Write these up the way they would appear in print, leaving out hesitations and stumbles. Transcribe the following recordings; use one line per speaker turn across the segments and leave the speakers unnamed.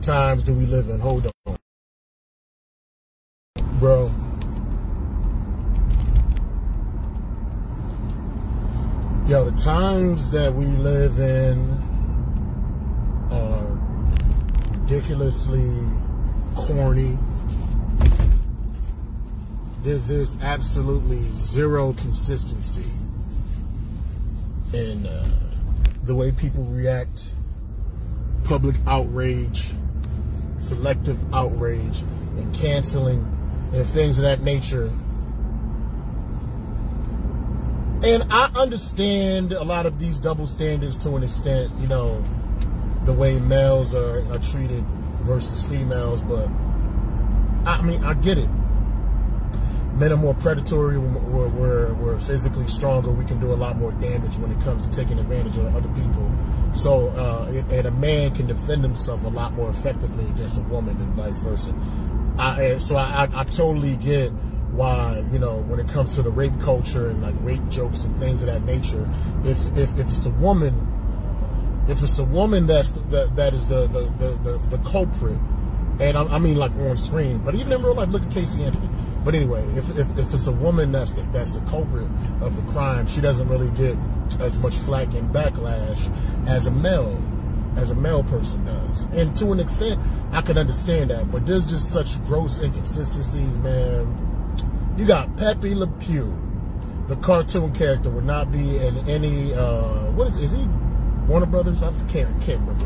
times do we live in? Hold on, bro. Yo, the times that we live in are ridiculously corny. There's absolutely zero consistency in the way people react, public outrage, selective outrage, and canceling, and things of that nature. And I understand a lot of these double standards to an extent, you know, the way males are treated versus females, but I mean, I get it. Men are more predatory, we're physically stronger, we can do a lot more damage when it comes to taking advantage of other people. So, and a man can defend himself a lot more effectively against a woman than vice versa. So I totally get why, you know, when it comes to the rape culture and like rape jokes and things of that nature, if it's a woman, that is the culprit, and I mean like on screen, but even in real life, look at Casey Anthony. But anyway, if it's a woman that's the culprit of the crime, she doesn't really get as much flack and backlash as a male person does. And to an extent, I can understand that, but there's just such gross inconsistencies, man. You got Pepe Le Pew, the cartoon character, would not be in any, is he Warner Brothers? I can't remember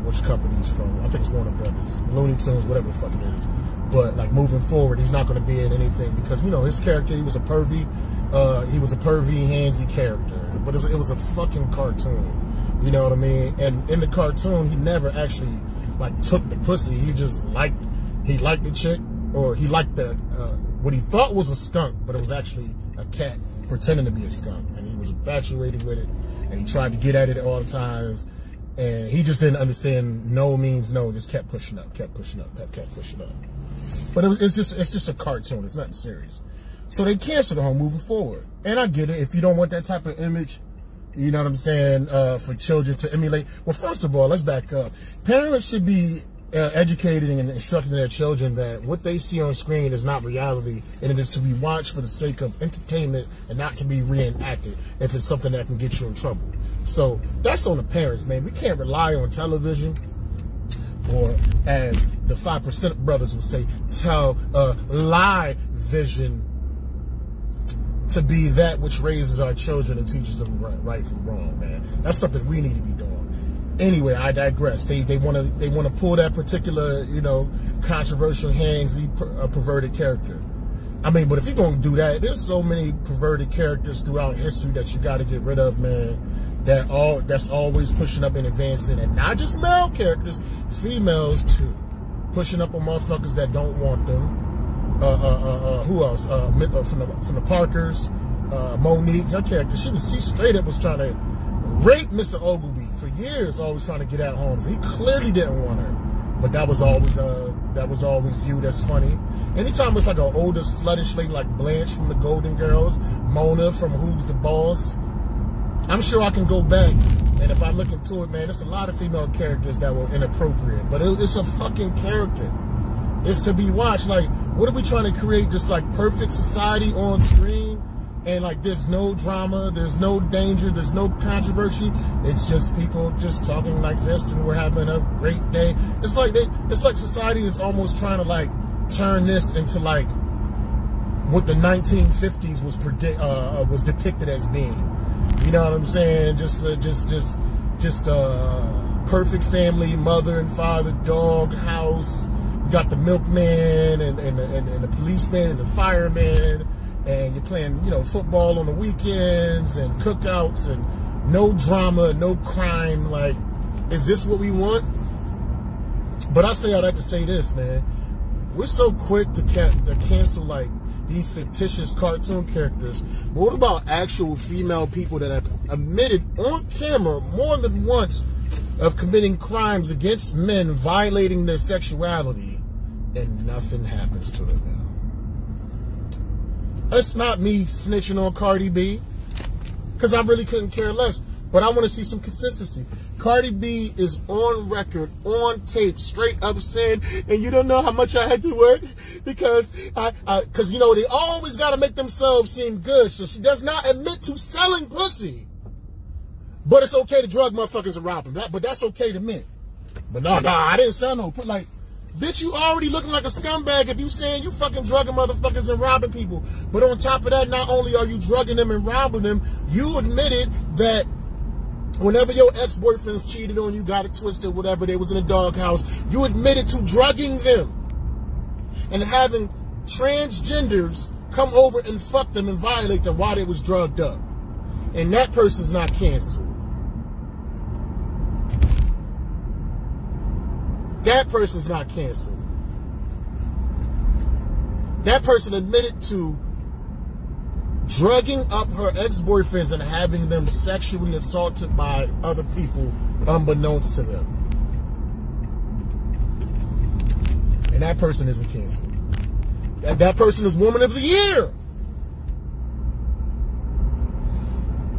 which company he's from. I think it's Warner Brothers, Looney Tunes, whatever the fuck it is. But like moving forward, he's not going to be in anything because, you know, his character, he was a pervy, handsy character, but it was a fucking cartoon. You know what I mean? And in the cartoon, he never actually like took the pussy. He just liked the chick, or he liked the what he thought was a skunk, but it was actually a cat pretending to be a skunk, and he was infatuated with it, and he tried to get at it at all times, and he just didn't understand no means no, just kept pushing up. But it's just a cartoon. It's nothing serious. So they canceled the whole moving forward, and I get it. If you don't want that type of image, you know what I'm saying, for children to emulate. Well, first of all, let's back up. Parents should be educating and instructing their children that what they see on screen is not reality, and it is to be watched for the sake of entertainment and not to be reenacted if it's something that can get you in trouble. So that's on the parents, man. We can't rely on television, or as the 5% brothers would say, lie vision, to be that which raises our children and teaches them right from wrong, man. That's something we need to be doing. Anyway, I digress. They want to pull that particular, you know, controversial handsy perverted character. I mean, but if you're going to do that, there's so many perverted characters throughout history that you got to get rid of, man. That's always pushing up and advancing, and not just male characters, females too, pushing up on motherfuckers that don't want them. Who else? From the Parkers, Monique, her character, she straight up was trying to rape Mr. Ogilvy for years, always trying to get at Holmes. He clearly didn't want her, but that was always viewed as funny. Anytime it's like an older sluttish lady like Blanche from the Golden Girls, Mona from Who's the Boss, I'm sure I can go back, and if I look into it, man, there's a lot of female characters that were inappropriate, but it's a fucking character. It's to be watched. Like, what are we trying to create? Just like perfect society on screen, and like there's no drama, there's no danger, there's no controversy. It's just people just talking like this, and we're having a great day. It's like society is almost trying to like turn this into like what the 1950s was depicted as being. You know what I'm saying? Just perfect family, mother and father, dog, house. You got the milkman and the policeman and the fireman, and you're playing, you know, football on the weekends and cookouts and no drama, no crime. Like, is this what we want? But I say all that to say this, man. We're so quick to cancel like these fictitious cartoon characters, but what about actual female people that have admitted on camera more than once of committing crimes against men, violating their sexuality, and nothing happens to them now? That's not me snitching on Cardi B, because I really couldn't care less. But I want to see some consistency. Cardi B is on record, on tape, straight up saying, and you don't know how much I had to work because because you know, they always got to make themselves seem good. So she does not admit to selling pussy. But it's okay to drug motherfuckers and rob them. But that's okay to me. But no, I didn't sell no. Like, bitch, you already looking like a scumbag if you saying you fucking drugging motherfuckers and robbing people. But on top of that, not only are you drugging them and robbing them, you admitted that whenever your ex-boyfriends cheated on you, got it twisted, whatever, they was in a doghouse, you admitted to drugging them and having transgenders come over and fuck them and violate them while they was drugged up. And that person's not canceled. That person's not canceled. That person admitted to drugging up her ex-boyfriends and having them sexually assaulted by other people unbeknownst to them. And that person isn't canceled. That person is Woman of the Year.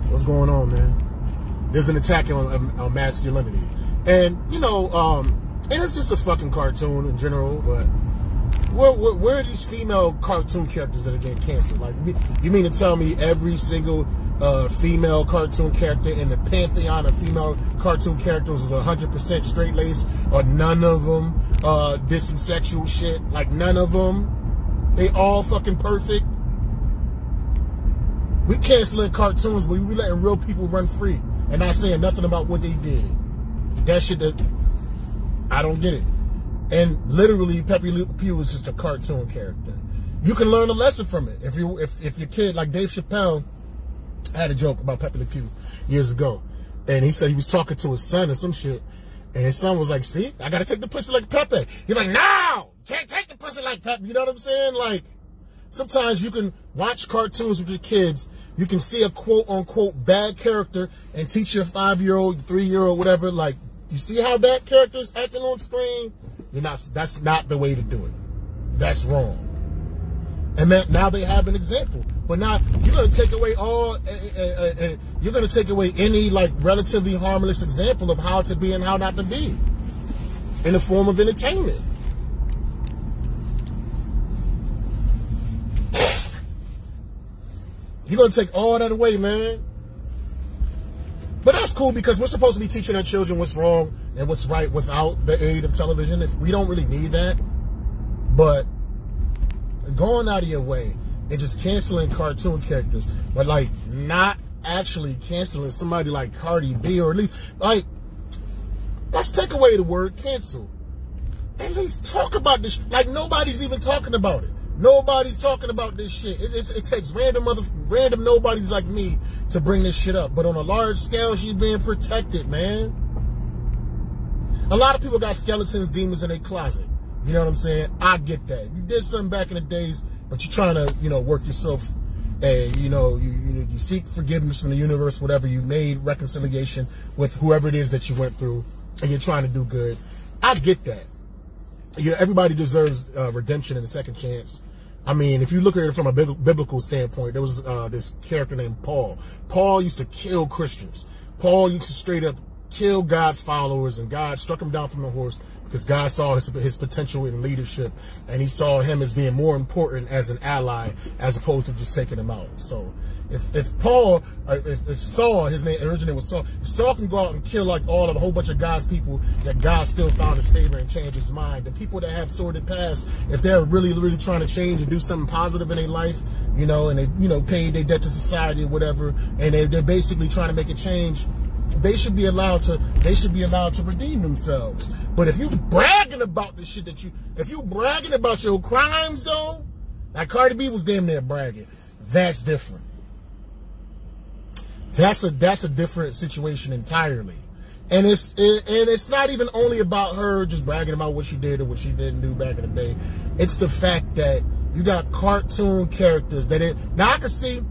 What's going on, man? There's an attack on masculinity. And, you know, and it's just a fucking cartoon in general, but where are these female cartoon characters that are getting canceled? Like, you mean to tell me every single female cartoon character in the pantheon of female cartoon characters was 100% straight-laced, or none of them did some sexual shit? Like, none of them? They all fucking perfect? We canceling cartoons, but we letting real people run free and not saying nothing about what they did. That shit that I don't get it. And literally, Pepe Le Pew is just a cartoon character. You can learn a lesson from it. If your kid, like Dave Chappelle, had a joke about Pepe Le Pew years ago, and he said he was talking to his son or some shit, and his son was like, "See, I gotta take the pussy like Pepe." He's like, "No, can't take the pussy like Pepe." You know what I'm saying? Like, sometimes you can watch cartoons with your kids. You can see a quote-unquote bad character and teach your 5-year-old, 3-year-old, whatever, like, you see how that character is acting on screen? That's not the way to do it. That's wrong. And that now they have an example. But now you're gonna take away you're gonna take away any like relatively harmless example of how to be and how not to be in the form of entertainment. You're gonna take all that away, man. But that's cool because we're supposed to be teaching our children what's wrong and what's right without the aid of television. If we don't really need that. But going out of your way and just canceling cartoon characters, but like not actually canceling somebody like Cardi B, or at least like, let's take away the word cancel. At least talk about this. Like, nobody's even talking about it. Nobody's talking about this shit. It takes random nobodies like me to bring this shit up. But on a large scale, she's being protected, man. A lot of people got skeletons, demons in their closet. You know what I'm saying? I get that. You did something back in the days, but you're trying to, you know, work yourself. You know, you seek forgiveness from the universe, whatever. You made reconciliation with whoever it is that you went through, and you're trying to do good. I get that. Yeah, everybody deserves redemption and a second chance. I mean, if you look at it from a biblical standpoint, there was this character named Paul. Paul used to kill Christians. Paul used to straight up kill God's followers, and God struck him down from the horse because God saw his potential in leadership, and he saw him as being more important as an ally as opposed to just taking him out. So if Paul, if Saul, his name originally was Saul, if Saul can go out and kill like all of a whole bunch of God's people that God still found his favor and change his mind, the people that have sordid past, if they're really, really trying to change and do something positive in their life, you know, and they, you know, paid their debt to society or whatever, and they're basically trying to make a change, they should be allowed to redeem themselves. But if you bragging about the shit if you bragging about your crimes though, like Cardi B was damn near bragging, that's different. That's a different situation entirely. And it's not even only about her just bragging about what she did or what she didn't do back in the day. It's the fact that you got cartoon characters now I can see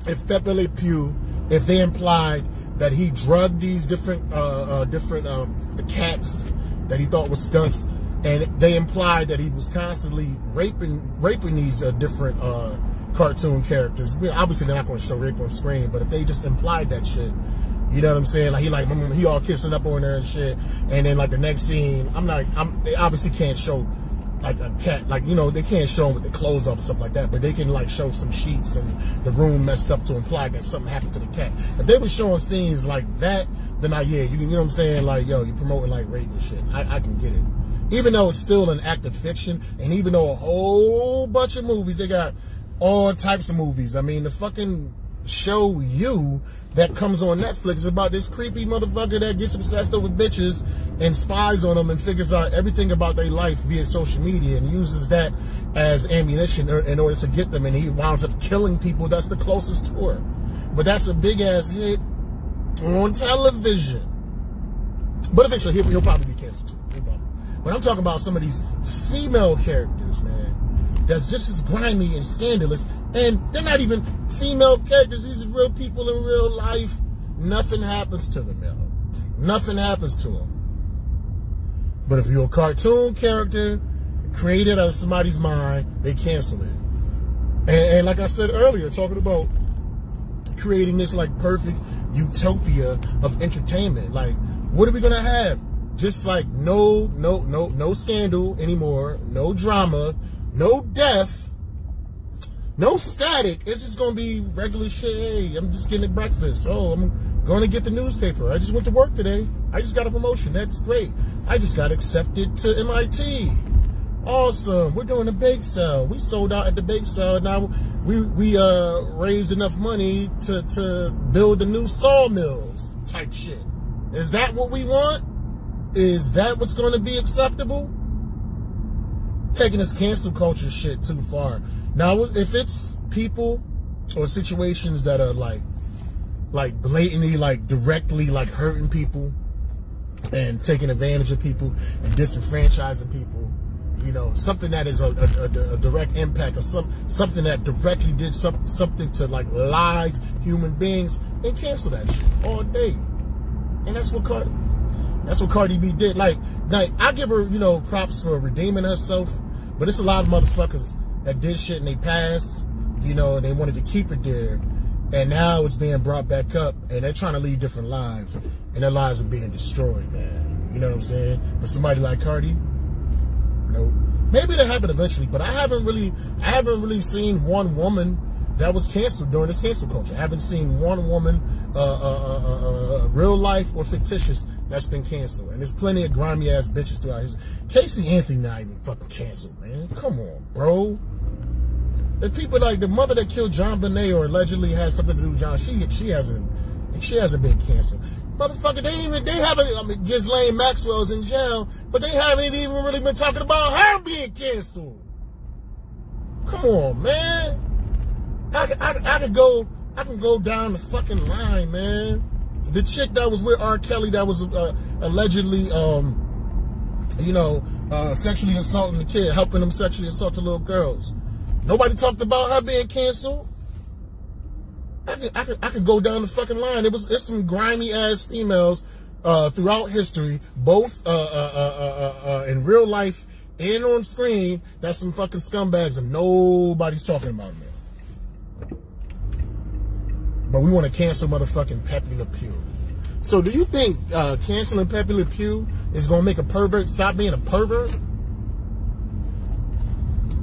if Pepe Le Pew, if they implied that he drugged these different cats that he thought were skunks, and they implied that he was constantly raping these different cartoon characters. I mean, obviously they're not going to show rape on screen, but if they just implied that shit, You know what I'm saying? Like he all kissing up on her and shit. And then like the next scene, they obviously can't show like a cat, like, you know, they can't show them with the clothes off and stuff like that, but they can like show some sheets and the room messed up to imply that something happened to the cat. If they were showing scenes like that, then you know what I'm saying? Like, yo, you're promoting like rape and shit. I can get it. Even though it's still an act of fiction, and even though a whole bunch of movies, they got all types of movies. I mean, the fucking show You that comes on Netflix is about this creepy motherfucker that gets obsessed over bitches and spies on them and figures out everything about their life via social media and uses that as ammunition in order to get them, and he winds up killing people that's the closest to her. But that's a big ass hit on television. But eventually he'll probably be canceled too. But I'm talking about some of these female characters, man, that's just as grimy and scandalous, and they're not even female characters. These are real people in real life. Nothing happens to them, yo. Nothing happens to them. But if you're a cartoon character created out of somebody's mind, they cancel it. And like I said earlier, talking about creating this like perfect utopia of entertainment. Like, what are we gonna have? Just like no scandal anymore, no drama, no death, no static. It's just gonna be regular shit. Hey, I'm just getting breakfast. Oh, I'm going to get the newspaper. I just went to work today. I just got a promotion. That's great. I just got accepted to MIT. Awesome. We're doing a bake sale. We sold out at the bake sale. Now we raised enough money to build the new sawmills type shit. Is that what we want? Is that what's going to be acceptable? Taking this cancel culture shit too far. Now, if it's people or situations that are like blatantly, like directly, like hurting people and taking advantage of people and disenfranchising people, you know, something that is a direct impact or something that directly did something to like live human beings, then cancel that shit all day. And that's what Cardi B did. Like I give her, you know, props for redeeming herself, but it's a lot of motherfuckers that did shit in their past, you know, and they wanted to keep it there, and now it's being brought back up, and they're trying to lead different lives, and their lives are being destroyed, man. You know what I'm saying? But somebody like Cardi, nope. Maybe that happened eventually, but I haven't really seen one woman that was canceled during this cancel culture. I haven't seen one woman, real life or fictitious, that's been canceled. And there's plenty of grimy ass bitches throughout history. Casey Anthony not even fucking canceled, man. Come on, bro. The people like the mother that killed John Bonet or allegedly has something to do with John, she hasn't been canceled. Motherfucker, they haven't. I mean, Ghislaine Maxwell's in jail, but they haven't even really been talking about her being canceled. Come on, man. I can go down the fucking line, man. The chick that was with R. Kelly that was allegedly, you know, sexually assaulting the kid, helping him sexually assault the little girls. Nobody talked about her being canceled. I could go down the fucking line. It's some grimy ass females throughout history, both in real life and on screen. That's some fucking scumbags, and nobody's talking about them. But we want to cancel motherfucking Pepe Le Pew. So do you think canceling Pepe Le Pew is going to make a pervert stop being a pervert?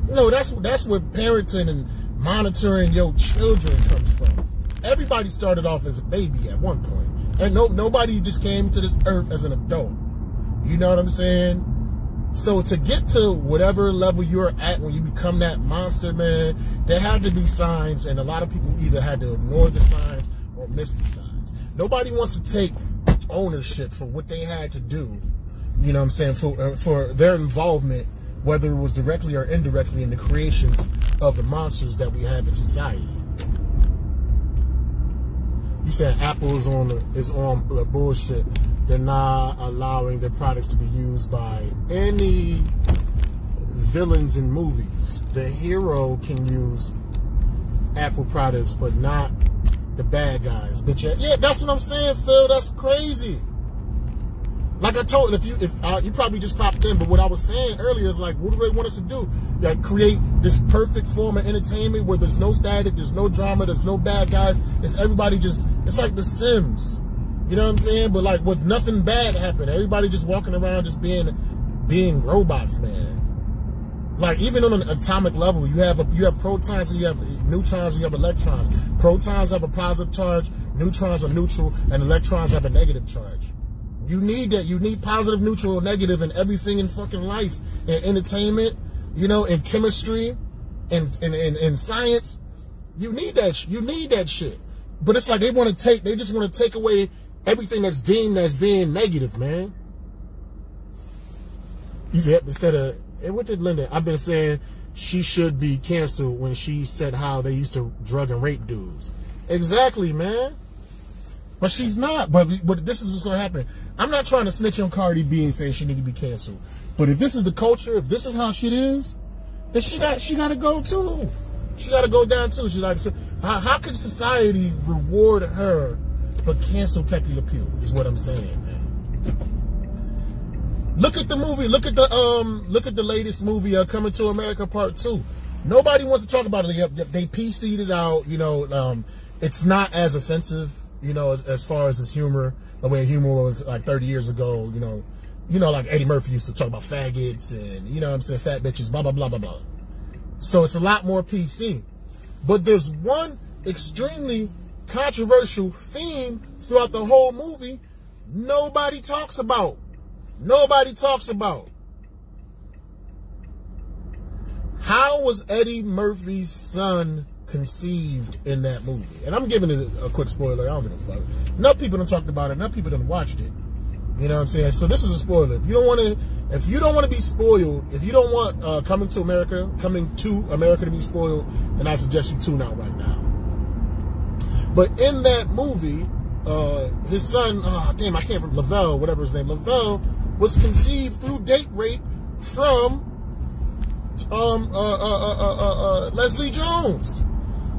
No, that's where parenting and monitoring your children comes from. Everybody started off as a baby at one point. And nobody just came to this earth as an adult. You know what I'm saying? So to get to whatever level you're at when you become that monster, man, there had to be signs, and a lot of people either had to ignore the signs or miss the signs. Nobody wants to take ownership for what they had to do, you know what I'm saying, for their involvement, whether it was directly or indirectly in the creations of the monsters that we have in society. You said Apple is on bullshit. They're not allowing their products to be used by any villains in movies. The hero can use Apple products, but not the bad guys. Bitch, yeah, that's what I'm saying, Phil. That's crazy. Like I told, if you probably just popped in, but what I was saying earlier is like, what do they want us to do? Like create this perfect form of entertainment where there's no static, there's no drama, there's no bad guys. It's everybody just. It's like The Sims. You know what I'm saying? But like, with nothing bad happened, everybody just walking around just being robots, man. Like, even on an atomic level, you have protons and you have neutrons and you have electrons. Protons have a positive charge, neutrons are neutral, and electrons have a negative charge. You need that. You need positive, neutral, negative in everything in fucking life, in entertainment, you know, in chemistry, in science. You need that. You need that shit. But it's like they just want to take away everything that's deemed as being negative, man. He said, instead of, and what did Linda? I've been saying she should be canceled when she said how they used to drug and rape dudes. Exactly, man. But she's not. But this is what's going to happen. I'm not trying to snitch on Cardi B and say she need to be canceled. But if this is the culture, if this is how shit is, then she got to go too. She got to go down too. She's like, so how could society reward her but cancel Pepe Le Pew? Is what I'm saying, man. Look at the movie. Look at the latest movie, Coming to America Part 2. Nobody wants to talk about it. They PC'd it out. You know, it's not as offensive. You know, as far as its humor, the way humor was like 30 years ago. You know, like Eddie Murphy used to talk about faggots and, you know what I'm saying, fat bitches, blah blah blah blah blah. So it's a lot more PC. But there's one extremely controversial theme throughout the whole movie nobody talks about. Nobody talks about. How was Eddie Murphy's son conceived in that movie? And I'm giving it a quick spoiler. I don't give a fuck. Enough people done talked about it. Enough people done watched it. You know what I'm saying? So this is a spoiler. If you don't want to be spoiled, if you don't want Coming to America to be spoiled, then I suggest you tune out right now. But in that movie, his son, damn, I can't remember, Lavelle, whatever his name, Lavelle, was conceived through date rape from Leslie Jones.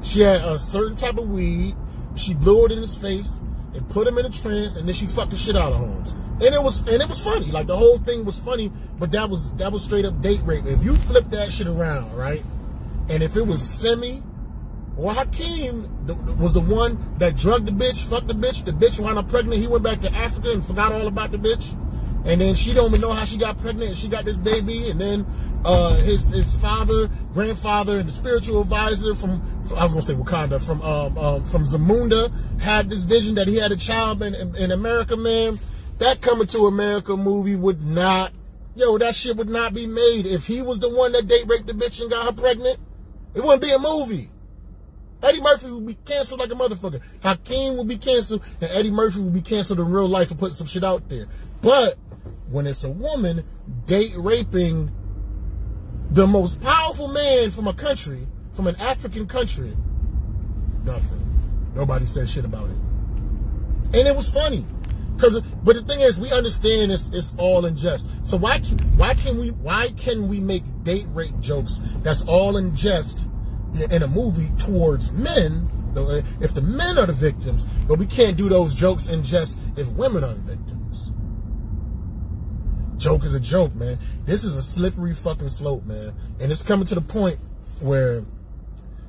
She had a certain type of weed. She blew it in his face and put him in a trance, and then she fucked the shit out of Holmes. And it was funny. Like, the whole thing was funny, but that was straight up date rape. If you flip that shit around, right? And if it was Semi or Hakeem was the one that drugged the bitch, fucked the bitch wound up pregnant, he went back to Africa and forgot all about the bitch. And then she don't even know how she got pregnant, and she got this baby. And then his father, grandfather, and the spiritual advisor from I was gonna say Wakanda, from Zamunda had this vision that he had a child in America, man. That Coming to America movie would not, that shit would not be made if he was the one that date raped the bitch and got her pregnant. It wouldn't be a movie. Eddie Murphy would be canceled like a motherfucker. Hakeem would be canceled, and Eddie Murphy would be canceled in real life for putting some shit out there. But when it's a woman date raping the most powerful man from a country, from an African country, nothing. Nobody said shit about it. And it was funny. But the thing is, we understand it's all in jest. So why can we make date rape jokes that's all in jest in a movie towards men, if the men are the victims, but we can't do those jokes in jest if women are the victims? Joke is a joke, man. This is a slippery fucking slope, man. And it's coming to the point where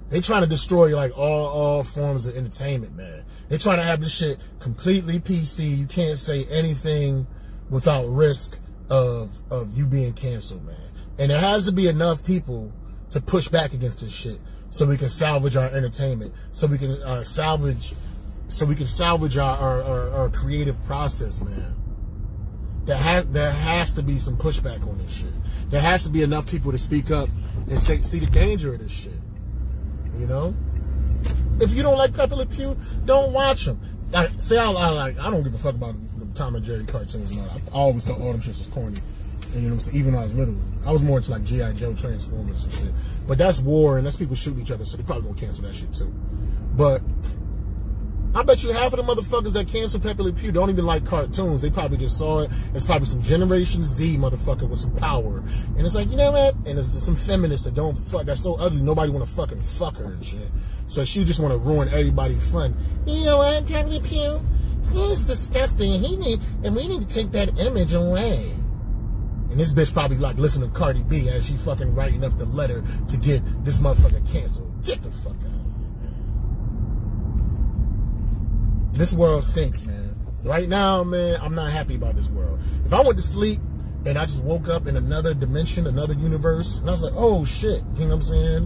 they trying to destroy like all forms of entertainment, man. They trying to have this shit completely PC. You can't say anything without risk of you being canceled, man. And there has to be enough people to push back against this shit so we can salvage our entertainment, so we can salvage our creative process, man. There has to be some pushback on this shit. There has to be enough people to speak up and see the danger of this shit. You know? If you don't like Pepe Le Pew, don't watch them. I don't give a fuck about the Tom and Jerry cartoons and all that. I always thought all them shits was corny. And you know what I'm saying? Even when I was little, I was more into like G.I. Joe, Transformers and shit. But that's war, and that's people shooting each other, so they probably gonna cancel that shit too. But I bet you half of the motherfuckers that cancel Pepe Le Pew don't even like cartoons. They probably just saw it. It's probably some Generation Z motherfucker with some power. And it's like, you know what? And there's some feminists that don't fuck, that's so ugly, nobody want to fucking fuck her and shit. So she just want to ruin everybody's fun. You know what, Pepe Le Pew? He's disgusting, and we need to take that image away. And this bitch probably like listening to Cardi B as she fucking writing up the letter to get this motherfucker canceled. Get the fuck out of here, man. This world stinks, man. Right now, man, I'm not happy about this world. If I went to sleep and I just woke up in another dimension, another universe, and I was like, oh shit, you know what I'm saying?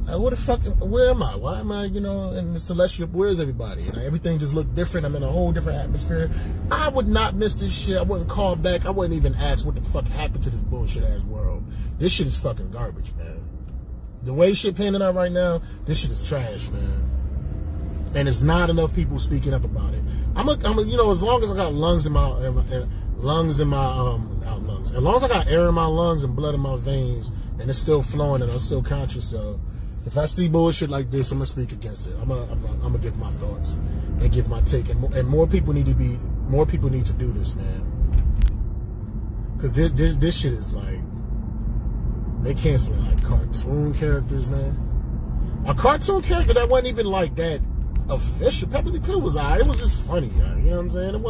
What the fuck, where am I? Why am I, you know, in the celestial, where's everybody? And everything just looked different. I'm in a whole different atmosphere. I would not miss this shit. I wouldn't call back. I wouldn't even ask what the fuck happened to this bullshit ass world. This shit is fucking garbage, man. The way shit panning out right now, this shit is trash, man. And it's not enough people speaking up about it. I'm a, you know, as long as I got lungs in my lungs, as long as I got air in my lungs and blood in my veins, and it's still flowing and I'm still conscious, so if I see bullshit like this, I'm gonna speak against it. I'm gonna give my thoughts and give my take, and more people need to do this, man. Because this shit is like, they canceling like cartoon characters, man. A cartoon character that wasn't even like that official. Pepe Le Pew was alright. It was just funny, you know what I'm saying? It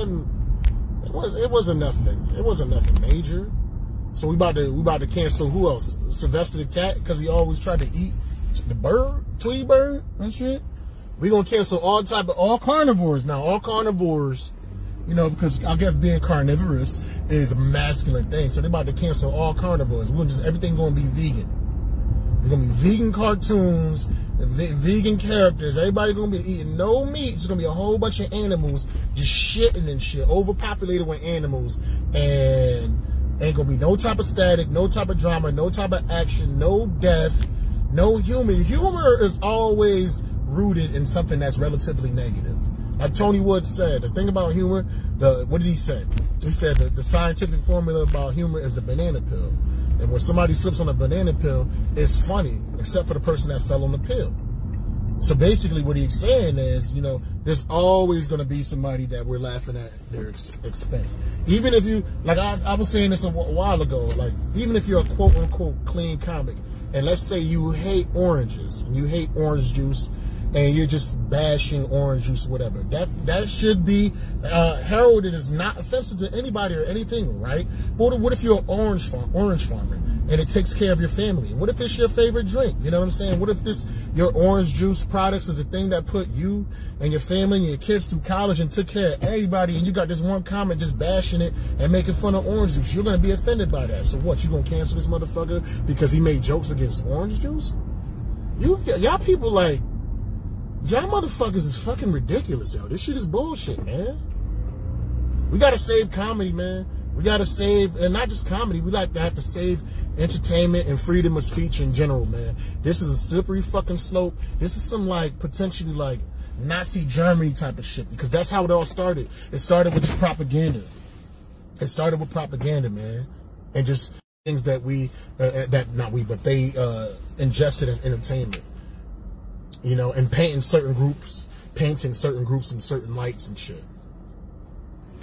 wasn't nothing major. So we about to cancel who else? Sylvester the cat, because he always tried to eat the bird, Tweety bird and shit. We gonna cancel all carnivores now. All carnivores, you know, because I guess being carnivorous is a masculine thing. So they about to cancel all carnivores. Everything gonna be vegan. There's gonna be vegan cartoons, vegan characters. Everybody gonna be eating no meat. It's gonna be a whole bunch of animals just shitting and shit, overpopulated with animals, and ain't gonna be no type of static, no type of drama, no type of action, no death, no humor. Humor is always rooted in something that's relatively negative. Like Tony Wood said, the thing about humor, what did he say? He said that the scientific formula about humor is the banana peel. And when somebody slips on a banana peel, it's funny, except for the person that fell on the pill. So basically what he's saying is, you know, there's always going to be somebody that we're laughing at their expense. Even if you, like I was saying this a while ago, like even if you're a quote-unquote clean comic, and let's say you hate oranges, and you hate orange juice, and you're just bashing orange juice or whatever, that should be heralded as not offensive to anybody or anything, right? But what if you're an orange farmer and it takes care of your family? And what if it's your favorite drink? You know what I'm saying? What if your orange juice products is the thing that put you and your family and your kids through college and took care of everybody, and you got this one comment just bashing it and making fun of orange juice? You're gonna be offended by that. So what? You gonna cancel this motherfucker because he made jokes against orange juice? Y'all people like, y'all motherfuckers is fucking ridiculous, yo. This shit is bullshit, man. We gotta save comedy, man. We gotta save, and not just comedy, we like to have to save entertainment and freedom of speech in general, man. This is a slippery fucking slope. This is some like potentially like Nazi Germany type of shit, because that's how it all started. It started with just propaganda. It started with propaganda, man. And just things that they ingested as entertainment. You know, and painting certain groups in certain lights and shit.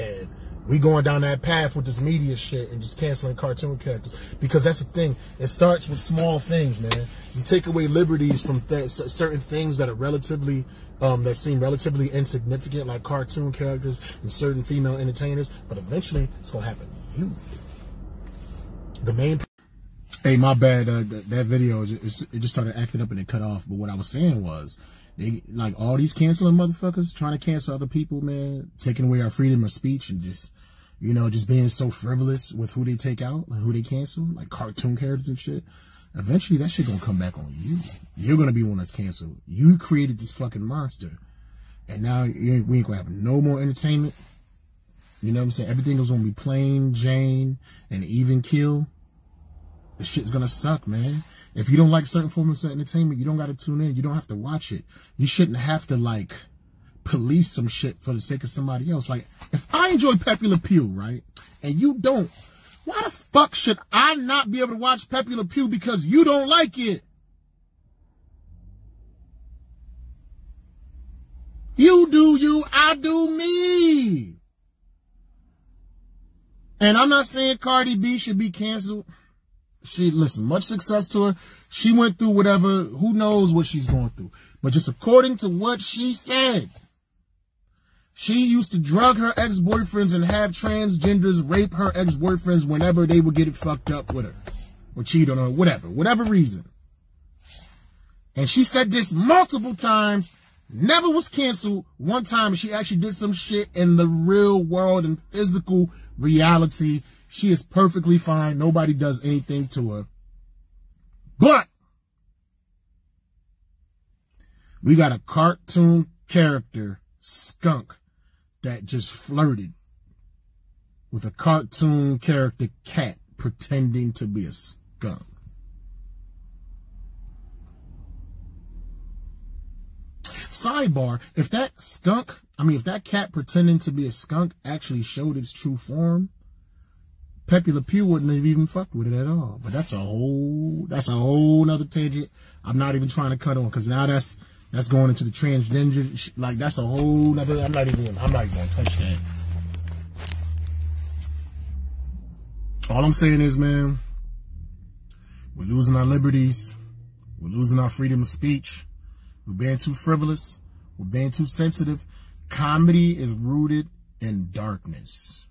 And we going down that path with this media shit and just canceling cartoon characters, because that's the thing. It starts with small things, man. You take away liberties from certain things that are relatively, that seem relatively insignificant, like cartoon characters and certain female entertainers, but eventually it's gonna happen to you. The main. Hey, my bad. That video, it just started acting up and it cut off. But what I was saying was, like all these canceling motherfuckers trying to cancel other people, man, taking away our freedom of speech and just, you know, just being so frivolous with who they take out and who they cancel, like cartoon characters and shit. Eventually, that shit gonna come back on you. You're gonna be one that's canceled. You created this fucking monster, and now we ain't gonna have no more entertainment. You know what I'm saying? Everything is gonna be plain Jane and even kill. This shit's gonna suck, man. If you don't like certain forms of entertainment, you don't gotta tune in. You don't have to watch it. You shouldn't have to, like, police some shit for the sake of somebody else. Like, if I enjoy Pepe Le Pew, right, and you don't, why the fuck should I not be able to watch Pepe Le Pew because you don't like it? You do you, I do me. And I'm not saying Cardi B should be canceled. Listen, much success to her. She went through whatever, who knows what she's going through. But just according to what she said, she used to drug her ex-boyfriends and have transgenders rape her ex-boyfriends whenever they would get it fucked up with her. Or cheat on her, whatever reason. And she said this multiple times never was canceled. One time she actually did some shit in the real world and physical reality. She is perfectly fine. Nobody does anything to her. But we got a cartoon character, Skunk, that just flirted with a cartoon character, Cat, pretending to be a skunk. Sidebar, if that cat pretending to be a skunk actually showed its true form, Pepe Le Pew wouldn't have even fucked with it at all. But that's a whole nother tangent. I'm not even trying to cut on, because now that's going into the transgender, like that's a whole nother, I'm not even gonna touch that. All I'm saying is, man, we're losing our liberties. We're losing our freedom of speech. We're being too frivolous. We're being too sensitive. Comedy is rooted in darkness.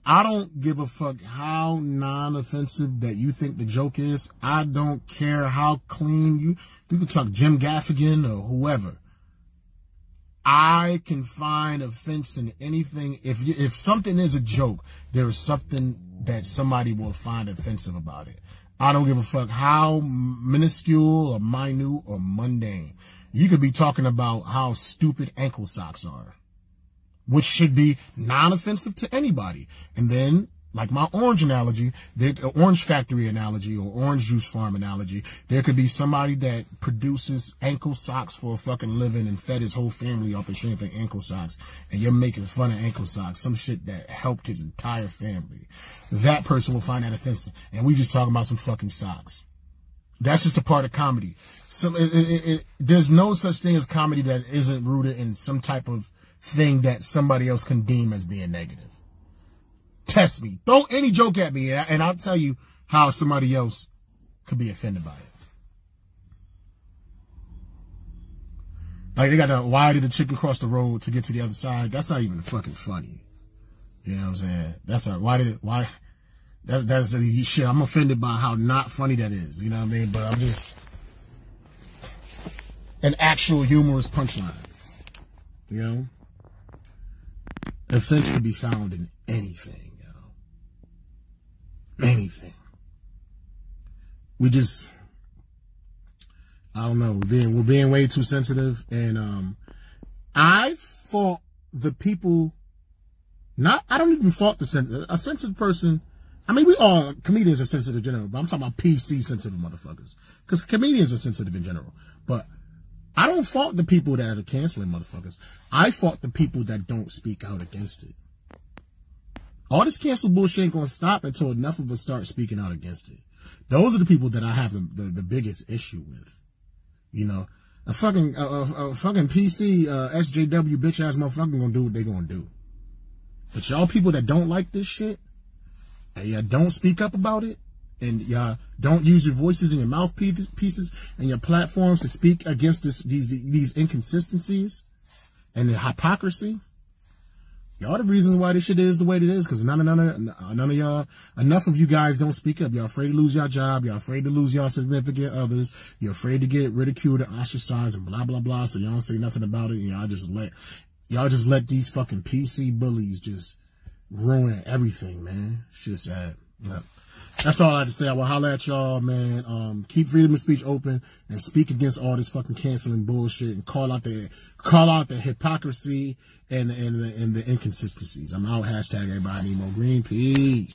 I don't give a fuck how non-offensive that you think the joke is. I don't care how clean you can talk Jim Gaffigan or whoever. I can find offense in anything. If something is a joke, there is something that somebody will find offensive about it. I don't give a fuck how minuscule or minute or mundane. You could be talking about how stupid ankle socks are, which should be non-offensive to anybody. And then, like my orange analogy, the orange factory analogy or orange juice farm analogy, there could be somebody that produces ankle socks for a fucking living and fed his whole family off the strength of ankle socks, and you're making fun of ankle socks, some shit that helped his entire family. That person will find that offensive. And we just talking about some fucking socks. That's just a part of comedy. There's no such thing as comedy that isn't rooted in some type of thing that somebody else can deem as being negative. Test me. Throw any joke at me, and I'll tell you how somebody else could be offended by it. Like they got the why did the chicken cross the road to get to the other side? That's not even fucking funny. You know what I'm saying? That's shit. I'm offended by how not funny that is. You know what I mean? But I'm just an actual humorous punchline. You know? Offense can be found in anything. Anything. I don't know, we're being way too sensitive, and I fault the people, I don't even fault a sensitive person. I mean, we all, comedians are sensitive in general, but I'm talking about PC sensitive motherfuckers, because comedians are sensitive in general, but I don't fault the people that are canceling motherfuckers. I fault the people that don't speak out against it. All this cancel bullshit ain't gonna stop until enough of us start speaking out against it. Those are the people that I have the biggest issue with. You know, a fucking PC SJW bitch ass motherfucker gonna do what they gonna do. But y'all people that don't like this shit, and y'all don't speak up about it, and y'all don't use your voices and your mouthpieces and your platforms to speak against these inconsistencies and the hypocrisy. Y'all the reasons why this shit is the way it is, because none of y'all, enough of you guys don't speak up. Y'all afraid to lose your job. Y'all afraid to lose y'all significant others. You're afraid to get ridiculed and ostracized and blah, blah, blah. So y'all don't say nothing about it. Y'all just let these fucking PC bullies just ruin everything, man. It's just sad. Yeah. That's all I have to say. I will holler at y'all, man. Keep freedom of speech open and speak against all this fucking canceling bullshit and call out the hypocrisy and the inconsistencies. I'm out. Hashtag everybody need more green. Peace.